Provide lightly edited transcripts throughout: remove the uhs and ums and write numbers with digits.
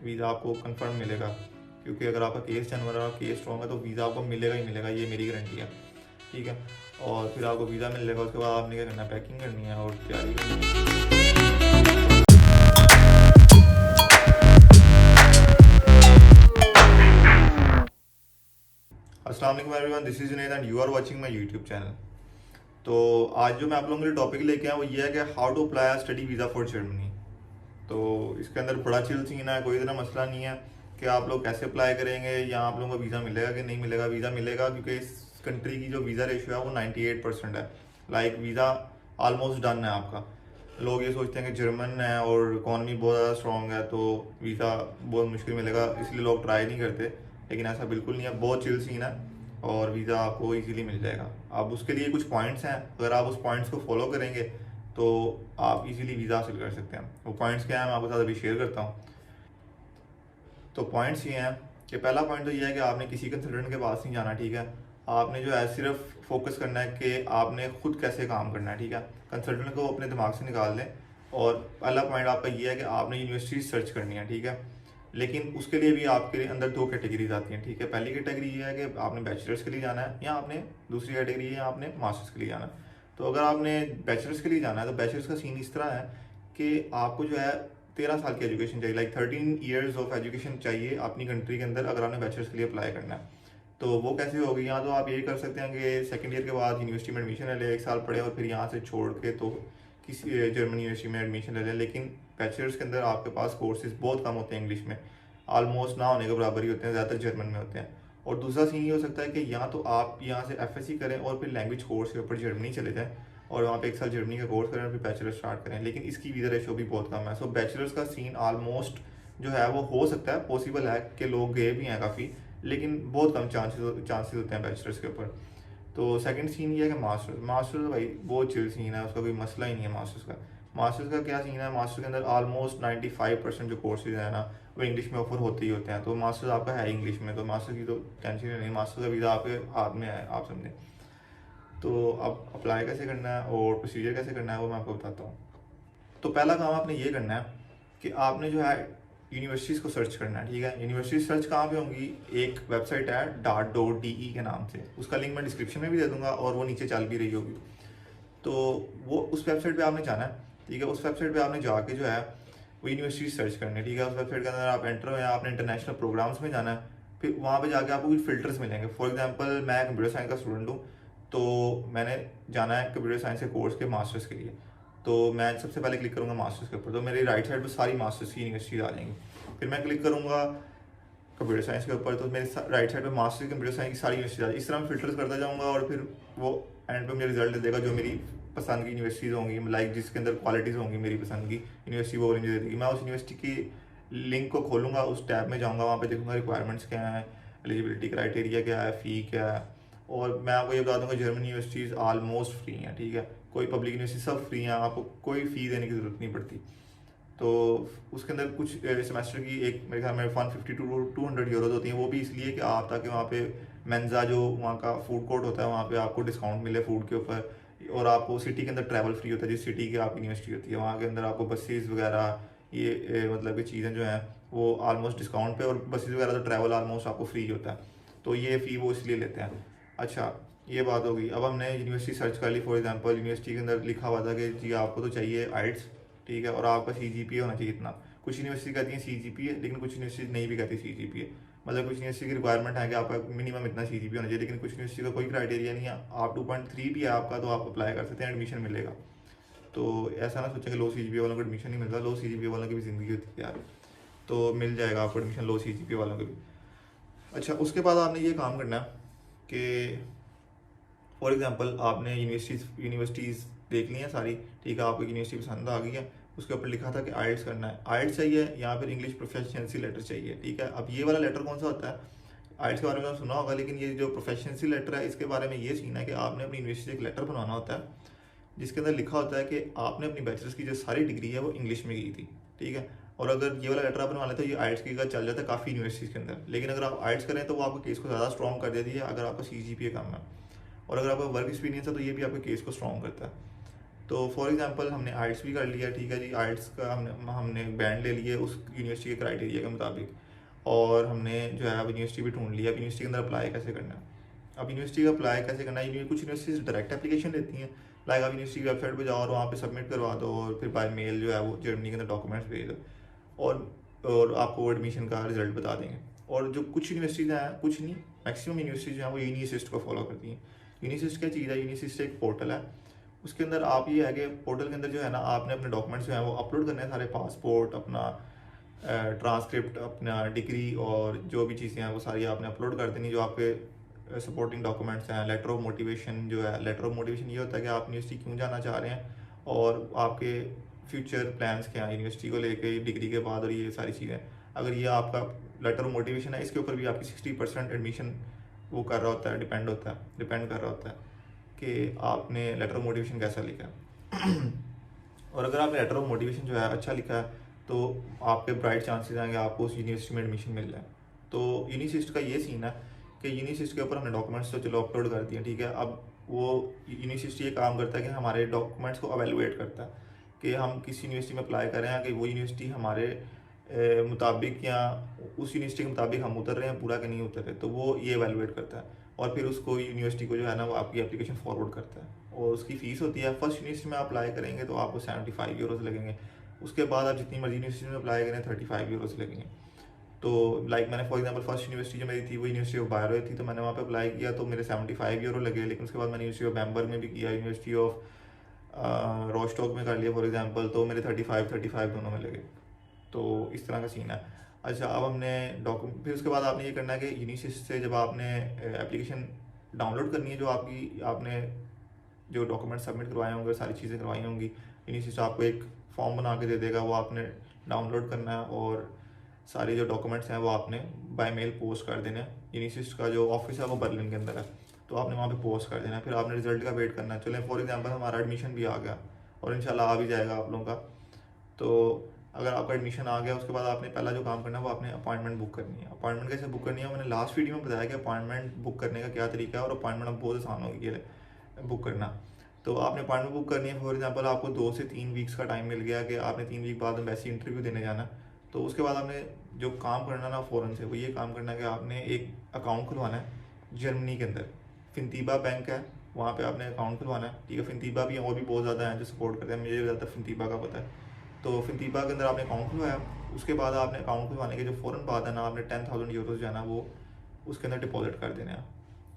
Visa आपको confirm मिलेगा, क्योंकि अगर आपका केस जनवर और केस स्ट्रॉन्ग है तो वीज़ा आपको मिलेगा ही मिलेगा, ये मेरी गारंटी है। ठीक है, और फिर आपको वीज़ा मिल जाएगा, उसके बाद आपने क्या करना है, पैकिंग करनी है और तैयारी करनी है। अस्सलाम वालेकुम everyone, this is Junaid and you are watching my YouTube channel. तो आज जो मैं आप लोगों के लिए टॉपिक लेके आया वो ये है कि how to apply study visa for Germany. तो इसके अंदर बड़ा चिल सीन है, कोई इतना मसला नहीं है कि आप लोग कैसे अप्लाई करेंगे या आप लोगों को वीज़ा मिलेगा कि नहीं मिलेगा। वीज़ा मिलेगा, क्योंकि इस कंट्री की जो वीज़ा रेशियो है वो 98% है। लाइक वीज़ा ऑलमोस्ट डन है आपका। लोग ये सोचते हैं कि जर्मन है और इकॉनमी बहुत ज़्यादा स्ट्रॉन्ग है तो वीज़ा बहुत मुश्किल मिलेगा, इसलिए लोग ट्राई नहीं करते, लेकिन ऐसा बिल्कुल नहीं है। बहुत चिल सीन है और वीज़ा आपको इजीली मिल जाएगा। अब उसके लिए कुछ पॉइंट्स हैं, अगर आप उस पॉइंट्स को फॉलो करेंगे तो आप इजीली वीज़ा हासिल कर सकते हैं। वो पॉइंट्स क्या हैं मैं आपके साथ अभी शेयर करता हूँ। तो पॉइंट्स ये हैं कि पहला पॉइंट तो ये है कि आपने किसी कंसल्टेंट के पास नहीं जाना। ठीक है, आपने जो है सिर्फ फोकस करना है कि आपने खुद कैसे काम करना है। ठीक है, कंसल्टेंट को अपने दिमाग से निकाल दें। और पहला पॉइंट आपका ये है कि आपने यूनिवर्सिटी सर्च करनी है। ठीक है, लेकिन उसके लिए भी आपके अंदर दो कैटेगरीज आती हैं। ठीक है, पहली कैटेगरी ये है कि आपने बैचलर्स के लिए जाना है या आपने दूसरी कैटेगरी है आपने मास्टर्स के लिए जाना है। तो अगर आपने बैचलर्स के लिए जाना है तो बैचलर्स का सीन इस तरह है कि आपको जो है 13 साल की एजुकेशन चाहिए, लाइक 13 ईयर्स ऑफ एजुकेशन चाहिए अपनी कंट्री के अंदर, अगर आपने बैचलर्स के लिए अप्लाई करना है। तो वो कैसे होगी, यहाँ तो आप यही कर सकते हैं कि सेकेंड ईयर के बाद यूनिवर्सिटी में एडमिशन ले लें, 1 साल पढ़े और फिर यहाँ से छोड़ के तो किसी जर्मन यूनिवर्सिटी में एडमिशन ले लें। लेकिन बैचलर्स के अंदर आपके पास कोर्सेज बहुत कम होते हैं इंग्लिश में, ऑलमोस्ट ना होने के बराबर ही होते हैं, ज़्यादातर जर्मन में होते हैं। और दूसरा सीन ये हो सकता है कि या तो आप यहाँ से FSC करें और फिर लैंग्वेज कोर्स के ऊपर जर्मनी चले जाएं और वहाँ पे 1 साल जर्मनी का कोर्स करें और फिर बैचलर स्टार्ट करें, लेकिन इसकी वीज़ा रेशो भी बहुत कम है। सो बैचलर्स का सीन ऑलमोस्ट जो है वो हो सकता है, पॉसिबल है कि लोग गए भी हैं काफ़ी, लेकिन बहुत कम चांसेस होते हैं बैचलर्स के ऊपर। तो सेकंड सीन ये है कि मास्टर्स भाई बहुत चिल सीन है, उसका कोई मसला ही नहीं है। मास्टर्स का क्या सीन है, मास्टर्स के अंदर ऑलमोस्ट 95% जो कोर्सेज है ना वो इंग्लिश में ऑफर होते ही होते हैं। तो मास्टर्स आपका है इंग्लिश में, तो मास्टर्स की तो टेंशन ही नहीं, मास्टर्स का वीज़ा आपके हाथ में है, आप समझें। तो अब अप्लाई कैसे करना है और प्रोसीजर कैसे करना है वो मैं आपको बताता हूँ। तो पहला काम आपने ये करना है कि आपने जो है यूनिवर्सिटीज़ को सर्च करना है। ठीक है, यूनिवर्सिटी सर्च कहाँ पे होंगी, एक वेबसाइट है DART.de के नाम से, उसका लिंक मैं डिस्क्रिप्शन में भी दे दूंगा और वो नीचे चल भी रही होगी। तो वो उस वेबसाइट पे आपने जाना है। ठीक है, उस वेबसाइट पे आपने जाके जो है वो यूनिवर्सिटी सर्च करनी है। ठीक है, उस वेबसाइट के अंदर आप एंटर हो या आपने इंटरनेशनल प्रोग्राम्स में जाना है, फिर वहाँ पे जाके आपको कुछ फिल्टर्स मिलेंगे। फॉर एग्जांपल मैं कंप्यूटर साइंस का स्टूडेंट हूँ, तो मैंने जाना है कंप्यूटर साइंस के कोर्स के मास्टर्स के लिए। तो मैं सबसे पहले क्लिक करूँगा मास्टर्स के ऊपर, तो मेरी राइट साइड पर सारी मास्टर्स की यूनिवर्सिटीज आ जाएंगी। फिर मैं क्लिक करूँगा कंप्यूटर साइंस के ऊपर, तो मेरे राइट साइड पे मास्टर कंप्यूटर साइंस की सारी यूनिवर्सिटी आ जाएगी। इस तरह मैं फिल्टर्स करता जाऊँगा और फिर वो एंड पे मुझे रिजल्ट देगा जो मेरी पसंद की यूनिवर्सिटीज़ होंगी, लाइक जिसके अंदर क्वालिटीज़ होंगी मेरी पसंद की यूनिवर्सिटी, वो मुझे दे देगी। मैं उस यूनिवर्सिटी की लिंक को खोलूँगा, उस टैब में जाऊँगा, वहाँ पे देखूँगा रिक्वायरमेंट्स क्या हैं, एलिजिबिलिटी क्राइटेरिया क्या है, फ़ी क्या है। और मैं आपको ये बता दूँगा जर्मन यूनिवर्सिटीज़ ऑलमोस्ट फ्री हैं। ठीक है, कोई पब्लिक यूनिवर्सिटी सब फ्री हैं, आपको कोई फ़ी देने की ज़रूरत नहीं पड़ती। तो उसके अंदर कुछ सेमेस्टर की एक मेरे ख्याल में 150 टू 200 यूरोज होती हैं, वो भी इसलिए कि आप ताकि वहाँ पे मेंजा जो वहाँ का फूड कोर्ट होता है वहाँ पे आपको डिस्काउंट मिले फूड के ऊपर, और आपको सिटी के अंदर ट्रैवल फ्री होता है, जिस सिटी की आपकी यूनिवर्सिटी होती है वहाँ के अंदर आपको बसेस वगैरह ये मतलब कि चीज़ें जो हैं वो ऑलमोस्ट डिस्काउंट पे, और बसेस वगैरह तो ट्रैवल ऑलमोस्ट आपको फ्री होता है। तो ये फ़ी वो इसलिए लेते हैं। अच्छा, ये बात होगी। अब हमने यूनिवर्सिटी सर्च कर ली, फॉर एग्जांपल यूनिवर्सिटी के अंदर लिखा हुआ था कि जी आपको तो चाहिए आइट्स, ठीक है, और आपका CGPA होना चाहिए इतना। कुछ यूनिवर्सिटी कहती हैं CGPA, लेकिन कुछ यूनिवर्सिटी नहीं भी कहती CGPA। मतलब कुछ यूनिवर्सिटी की रिक्वायरमेंट है कि आपका मिनिमम इतना CGPA होना चाहिए, लेकिन कुछ यूनिवर्सिटी का कोई क्राइटेरिया नहीं है। आप 2.3 भी है आपका तो आप अप्लाई कर सकते हैं, एडमिशन मिलेगा। तो ऐसा ना सोचें कि लो CGPA वालों को एडमिशन नहीं मिलता, लो CGPA वालों की भी ज़िंदगी होती है यार, तो मिल जाएगा आपको एडमिशन लो CGPA वालों को भी। अच्छा, उसके बाद आपने ये काम करना है कि फॉर एग्जांपल आपने यूनिवर्सिटीज़ देख ली हैं सारी, ठीक है, आपको यूनिवर्सिटी पसंद आ गई है, उसके ऊपर लिखा था कि आइल्स करना है, आइल्स चाहिए या फिर इंग्लिश प्रोफिशिएंसी लेटर चाहिए, ठीक है। अब ये वाला लेटर कौन सा होता है, आइल्स के बारे में आपने सुना होगा, लेकिन ये जो प्रोफिशिएंसी लेटर है इसके बारे में ये सीन है कि आपने अपनी यूनिवर्सिटी से एक लेटर बनवाना होता है जिसके अंदर लिखा होता है कि आपने अपनी बैचलर्स की जो सारी डिग्री है वो इंग्लिश में की थी, ठीक है। और अगर ये वाला लेटर आप बनवा लेते हो, ये आइल्स की का चल जाता है काफ़ी यूनिवर्सिटीज़ के अंदर, लेकिन अगर आप आइल्स करें तो वो आपके केस को ज़्यादा स्ट्रॉन्ग कर देती है अगर आपका CGPA कम है, और अगर आपका वर्क एक्सपीरियंस है तो ये भी आपके केस को स्ट्रॉन्ग करता है। तो फॉर एग्जांपल हमने आइल्स भी कर लिया, ठीक है जी, आइल्स का हमने बैंड ले लिए उस यूनिवर्सिटी के क्राइटेरिया के मुताबिक, और हमने जो है अब यूनिवर्सिटी भी ढूंढ लिया, अब यूनिवर्सिटी के अंदर अप्लाई कैसे करना है। अब यूनिवर्सिटी का अप्लाई कैसे करना है, कुछ यूनिवर्सिटीज डायरेक्ट एप्लीकेशन लेती हैं, लाइक आप यूनिवर्सिटी की वेबसाइट पर जाओ और वहाँ पे सबमिट करवा दो, और फिर बाय मेल जो है वो जर्मनी के अंदर डॉक्यूमेंट्स भेज दो, और आपको एडमिशन का रिजल्ट बता देंगे। और जो कुछ यूनिवर्सिटीज़ हैं, कुछ नहीं, मैक्सिमम यूनिवर्सिटीज़ जो हैं वो यूनिसिस्ट को फॉलो करती हैं। यूनिसिस्ट क्या चीज़ है, यूनिसिस्ट एक पोर्टल है, उसके अंदर आप ये है कि पोर्टल के अंदर जो है ना आपने अपने डॉक्यूमेंट्स जो हैं वो अपलोड करने हैं सारे, पासपोर्ट अपना, ट्रांसक्रिप्ट अपना, डिग्री और जो भी चीज़ें हैं वो सारी आपने अपलोड कर देनी, जो आपके सपोर्टिंग डॉक्यूमेंट्स हैं, लेटर ऑफ मोटिवेशन जो है, लेटर ऑफ मोटिवेशन ये होता है कि आप यूनिवर्सिटी क्यों जाना चाह रहे हैं और आपके फ्यूचर प्लान्स क्या हैं यूनिवर्सिटी को लेके डिग्री के बाद, और ये सारी चीज़ें। अगर ये आपका लेटर ऑफ मोटिवेशन है, इसके ऊपर भी आपकी 60% एडमिशन वो कर रहा होता है, डिपेंड कर रहा होता है कि आपने लेटर ऑफ मोटिवेशन कैसा लिखा है। और अगर आपने लेटर ऑफ मोटिवेशन जो है अच्छा लिखा है तो आपके ब्राइट चांसेस आएंगे आपको उस यूनिवर्सिटी में एडमिशन मिल जाए। तो यूनिसिस्ट का ये सीन है कि यूनिसिस्ट के ऊपर हमने डॉक्यूमेंट्स तो चलो अपलोड कर दिए, ठीक है। अब वो यूनिसिस्ट ये काम करता है कि हमारे डॉक्यूमेंट्स को अवेलुएट करता है कि हम किस यूनिवर्सिटी में अप्लाई कर रहे हैं, कि वो यूनिवर्सिटी हमारे मुताबिक या उस यूनिवर्सिटी के मुताबिक हम उतर रहे हैं पूरा कि नहीं उतर रहे, तो वो ये एवेलुएट करता है और फिर उसको यूनिवर्सिटी को जो है ना वो आपकी एप्लीकेशन फॉरवर्ड करता है, और उसकी फ़ीस होती है। फर्स्ट यूनिवर्सिटी में अप्लाई करेंगे तो आपको 75 यूरोज़ लगेंगे, उसके बाद आप जितनी मर्जी यूनिवर्सिटी में अप्लाई करें 35 यूरोज़ लगेंगे। तो लाइक मैंने फॉर एग्जांपल फर्स्ट यूनिवर्सिटी जो मेरी थी वो यूनिवर्सिटी ऑफ बायरो थी, तो मैंने वहाँ पे अप्लाई किया तो मेरे 75 यूरो लगे, लेकिन उसके बाद मैंने यूनिवर्सिटी ऑफ बैम्बर्ग में भी किया, यूनिवर्सिटी ऑफ रोस्टॉक में कर लिया फॉर एग्जांपल, तो मेरे 35 दोनों में लगे। तो इस तरह का सीन है। अच्छा, अब हमने डॉक्यूमेंट, फिर उसके बाद आपने ये करना है कि यूनिसिस्ट से जब आपने एप्लीकेशन डाउनलोड करनी है, जो आपने जो डॉक्यूमेंट सबमिट करवाए होंगे, सारी चीज़ें करवाई होंगी, यूनिसिस्ट आपको एक फॉर्म बना के दे देगा, वो आपने डाउनलोड करना है और सारे जो डॉक्यूमेंट्स हैं वो आपने बाय मेल पोस्ट कर देना है। यूनिसिस्ट का जो ऑफिस है वो बर्लिन के अंदर है, तो आपने वहाँ पे पोस्ट कर देना है, फिर आपने रिजल्ट का वेट करना है। चलें फॉर एग्जांपल हमारा एडमिशन भी आ गया और इंशाल्लाह आ भी जाएगा आप लोगों का, तो अगर आपका एडमिशन आ गया उसके बाद आपने पहला जो काम करना है वो आपने अपॉइंटमेंट बुक करनी है। अपॉइंटमेंट कैसे बुक करनी है, मैंने लास्ट वीडियो में बताया कि अपॉइंटमेंट बुक करने का क्या तरीका है, और अपॉइंटमेंट अब बहुत आसान हो गई है बुक करना। तो आपने अपॉइंटमेंट बुक करनी है, फॉर एग्जांपल आपको 2 से 3 वीक्स का टाइम मिल गया कि आपने 3 वीक बाद एम्बेसी इंटरव्यू देने जाना, तो उसके बाद आपने जो काम करना ना फ़ौरन से वो ये काम करना है कि आपने एक अकाउंट खुलवाना है जर्मनी के अंदर। फिनतीबा बैंक है, वहाँ पे आपने अकाउंट खुलवाना है, ठीक है। फिनतीबा भी और भी बहुत ज़्यादा हैं जो सपोर्ट करते हैं, मुझे ज़्यादा फिनतीबा का पता है। तो फिनतीबा के अंदर आपने अकाउंट खुलवाया, उसके बाद आपने अकाउंट खुलवाने के जो फ़ौरन बाद है ना आपने 10,000 यूरोज़ जो है ना वो उसके अंदर डिपॉजिट कर देने हैं।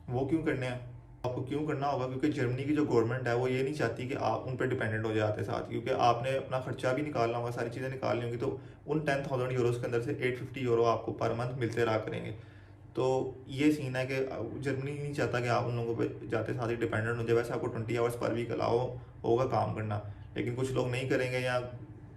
वो क्यों करने हैं, आपको क्यों करना होगा, क्योंकि जर्मनी की जो गवर्नमेंट है वो ये नहीं चाहती कि आप उन पर डिपेंडेंट हो जाते साथ, क्योंकि आपने अपना खर्चा भी निकालना होगा, सारी चीज़ें निकालनी होंगी, तो उन 10,000 यूरोज़ के अंदर से 850 यूरो आपको पर मंथ मिलते रहा करेंगे। तो ये सीन है कि जर्मनी नहीं चाहता कि आप उन लोगों पे जाते साथ ही डिपेंडेंट हो जाए। वैसे आपको 20 आवर्स पर वीक अलाउ होगा काम करना, लेकिन कुछ लोग नहीं करेंगे या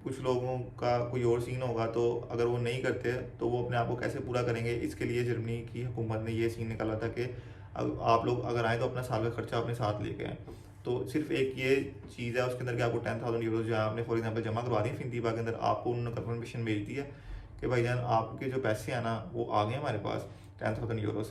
कुछ लोगों का कोई और सीन होगा, तो अगर वो नहीं करते तो वो अपने आप को कैसे पूरा करेंगे। इसके लिए जर्मनी की हुकूमत ने ये सीन निकाला था कि आप लोग अगर आए तो अपना साल का खर्चा अपने साथ लेके आए। तो सिर्फ एक ये चीज़ है उसके अंदर कि आपको 10,000 यूरोज़ जो है आपने फॉर एग्जांपल जमा करवा दी फिनतीबा के अंदर, आपको उन्होंने कन्फर्मेशन भेज दी है कि भाईजान आपके जो पैसे हैं ना वो आ गए हमारे पास 10,000 यूरोज़।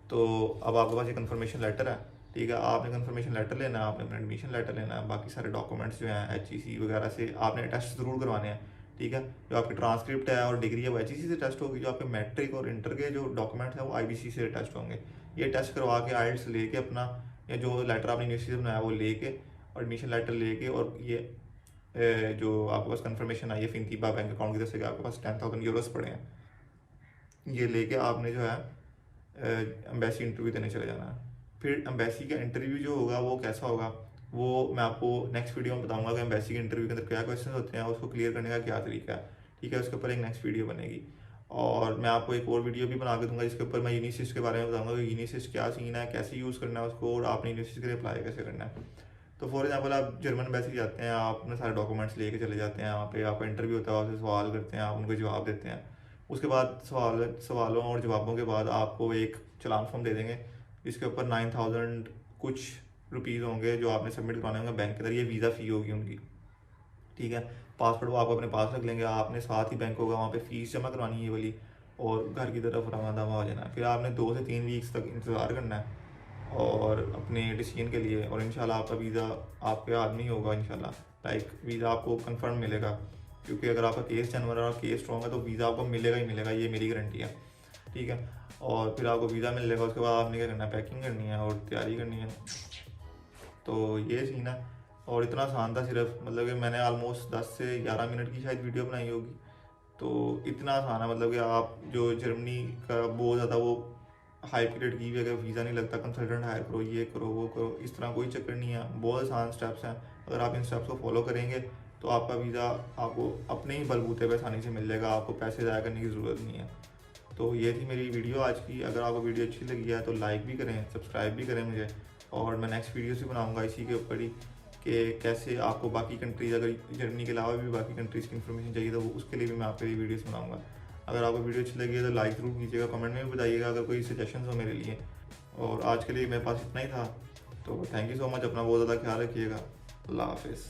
तो अब आपके पास ये कन्फर्मेशन लेटर है, ठीक है। आपने कन्फर्मेशन लेटर लेना है, आपने अपना एडमिशन लेटर लेना है, बाकी सारे डॉक्यूमेंट्स जो हैं HEC वगैरह से आपने टेस्ट ज़रूर करवाने हैं, ठीक है। जो आपकी ट्रांसक्रिप्ट है और डिग्री है वो HEC से टेस्ट होगी, जो आपके मैट्रिक और इंटर के जो डॉक्यूमेंट्स हैं वो IBC से टेस्ट होंगे। ये टेस्ट करवा के आइल्स लेके अपना, या जो लेटर आपने यूनिवर्सिटी से बनाया वो लेके और एडमिशन लेटर लेके, और ये जो आपके पास कन्फर्मेशन आई है फिनतीबा बैंक अकाउंट की तरफ से कि आपके पास 10,000 यूरोज़ पड़े हैं, ये लेके आपने जो है एम्बेसी इंटरव्यू देने चले जाना है। फिर एम्बेसी का इंटरव्यू जो होगा वो कैसा होगा वो मैं आपको नेक्स्ट वीडियो में बताऊंगा कि एम्बेसी के इंटरव्यू के अंदर क्या क्वेश्चन होते हैं, उसको क्लियर करने का क्या तरीका है, ठीक है। उसके ऊपर एक नेक्स्ट वीडियो बनेगी। और मैं आपको एक और वीडियो भी बना के दूंगा जिसके ऊपर मैं यूनिसिस्ट के बारे में बताऊंगा कि यूनिसिस्ट क्या सीन है, कैसे यूज़ करना है उसको, और आपने यूनिसिस्ट के लिए अप्लाई कैसे करना है। तो फॉर एग्जाम्पल आप जर्मन एम्बेसी जाते हैं, आप अपने सारे डॉक्यूमेंट्स लेके चले जाते हैं, वहाँ पे आपका इंटरव्यू होता है, आपसे सवाल करते हैं, आप उनको जवाब देते हैं। उसके बाद सवालों और जवाबों के बाद आपको एक चलान फॉर्म दे देंगे जिसके ऊपर 9000 कुछ रुपीज़ होंगे जो आपने सबमिट करवाने होंगे बैंक के अंदर, ये वीज़ा फ़ी होगी उनकी, ठीक है। पासपोर्ट वो आप अपने पास रख लेंगे, आपने साथ ही बैंक होगा वहाँ पे फ़ीस जमा करवानी है ये वाली, और घर की तरफ रवाना दवा हो जाना है। फिर आपने 2 से 3 वीक्स तक इंतज़ार करना है और अपने डिसीजन के लिए, और इंशाल्लाह आपका वीज़ा आपके हाथ में ही होगा इंशाल्लाह। लाइक वीज़ा आपको कंफर्म मिलेगा, क्योंकि अगर आपका केस जनवर और केस स्ट्रॉन्ग है तो वीज़ा आपको मिलेगा ही मिलेगा, ये मेरी गारंटी है, ठीक है। और फिर आपको वीज़ा मिल जाएगा, उसके बाद आपने क्या करना है, पैकिंग करनी है और तैयारी करनी है। तो ये सीन है, और इतना आसान था सिर्फ, मतलब कि मैंने ऑलमोस्ट 10 से 11 मिनट की शायद वीडियो बनाई होगी। तो इतना आसान है, मतलब कि आप जो जर्मनी का बहुत ज़्यादा वो हाई पीरियड की भी अगर वीज़ा नहीं लगता, कंसल्टेंट हायर करो, ये करो वो करो, इस तरह कोई चक्कर नहीं है, बहुत आसान स्टेप्स हैं। अगर आप इन स्टेप्स को फॉलो करेंगे तो आपका वीज़ा आपको अपने ही बलबूते पर आसानी से मिल जाएगा, आपको पैसे ज़ाया करने की ज़रूरत नहीं है। तो ये थी मेरी वीडियो आज की। अगर आपको वीडियो अच्छी लगी है तो लाइक भी करें, सब्सक्राइब भी करें मुझे, और मैं नेक्स्ट वीडियो से बनाऊंगा इसी के ऊपर ही कि कैसे आपको बाकी कंट्रीज़, अगर जर्मनी के अलावा भी बाकी कंट्रीज़ की इन्फॉर्मेशन चाहिए तो उसके लिए भी मैं आपके लिए वीडियोस बनाऊंगा। अगर आपको वीडियो अच्छी लगी है तो लाइक ज़रूर कीजिएगा, कमेंट में भी बताइएगा अगर कोई सजेशन हो मेरे लिए। और आज के लिए मेरे पास इतना ही था, तो थैंक यू सो मच, अपना बहुत ज़्यादा ख्याल रखिएगा, अल्लाह हाफिज़।